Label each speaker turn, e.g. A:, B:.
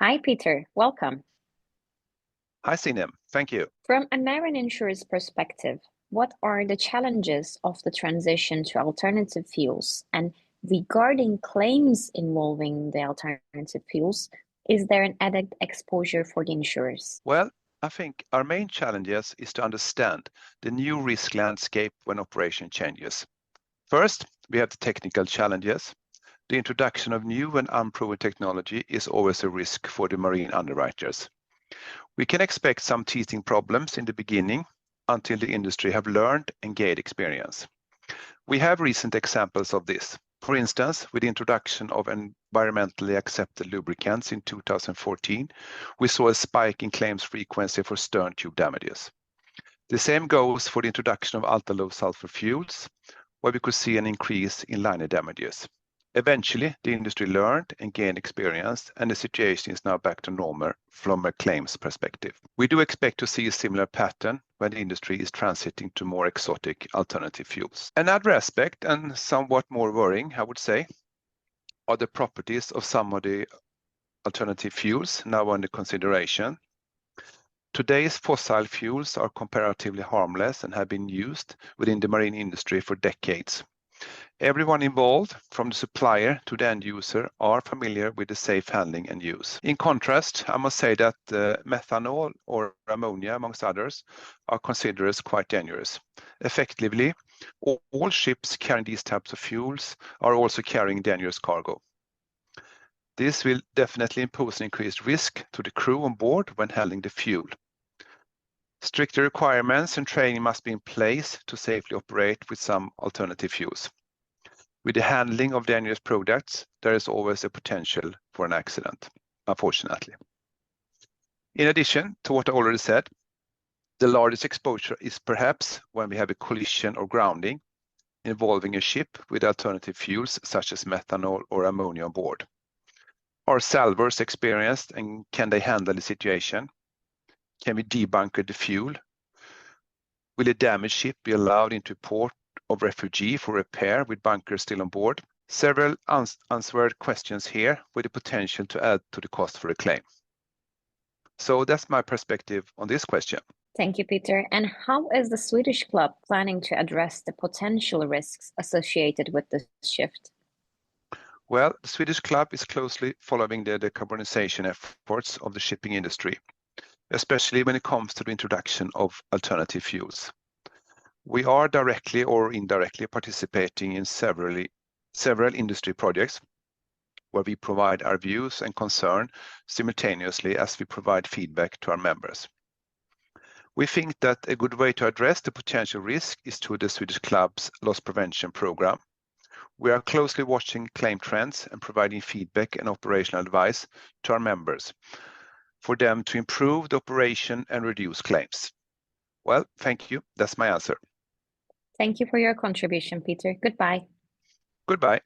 A: Hi, Peter. Welcome.
B: Hi, Sinem. Thank you.
A: From a marine insurer's perspective, what are the challenges of the transition to alternative fuels? And regarding claims involving the alternative fuels, is there an added exposure for the insurers?
B: Well, I think our main challenges is to understand the new risk landscape when operation changes. First, we have the technical challenges. The introduction of new and unproven technology is always a risk for the marine underwriters. We can expect some teething problems in the beginning until the industry have learned and gained experience. We have recent examples of this. For instance, with the introduction of environmentally accepted lubricants in 2014, we saw a spike in claims frequency for stern tube damages. The same goes for the introduction of ultra-low sulfur fuels, where we could see an increase in liner damages. Eventually, the industry learned and gained experience, and the situation is now back to normal from a claims perspective. We do expect to see a similar pattern when the industry is transiting to more exotic alternative fuels. Another aspect, and somewhat more worrying, I would say, are the properties of some of the alternative fuels now under consideration. Today's fossil fuels are comparatively harmless and have been used within the marine industry for decades. Everyone involved, from the supplier to the end user, are familiar with the safe handling and use. In contrast, I must say that methanol or ammonia, amongst others, are considered as quite dangerous. Effectively, all ships carrying these types of fuels are also carrying dangerous cargo. This will definitely impose an increased risk to the crew on board when handling the fuel. Stricter requirements and training must be in place to safely operate with some alternative fuels. With the handling of dangerous products, there is always a potential for an accident, unfortunately. In addition to what I already said, the largest exposure is perhaps when we have a collision or grounding involving a ship with alternative fuels such as methanol or ammonia on board. Are salvors experienced and can they handle the situation? Can we debunker the fuel? Will a damaged ship be allowed into port of refuge for repair with bunkers still on board? Several unanswered questions here with the potential to add to the cost for a claim. So that's my perspective on this question.
A: Thank you, Peter. And how is the Swedish Club planning to address the potential risks associated with this shift?
B: Well, the Swedish Club is closely following the decarbonization efforts of the shipping industry, especially when it comes to the introduction of alternative fuels. We are directly or indirectly participating in several industry projects where we provide our views and concern simultaneously as we provide feedback to our members. We think that a good way to address the potential risk is through the Swedish Club's loss prevention program. We are closely watching claim trends and providing feedback and operational advice to our members for them to improve the operation and reduce claims. Well, thank you. That's my answer.
A: Thank you for your contribution, Peter. Goodbye.
B: Goodbye.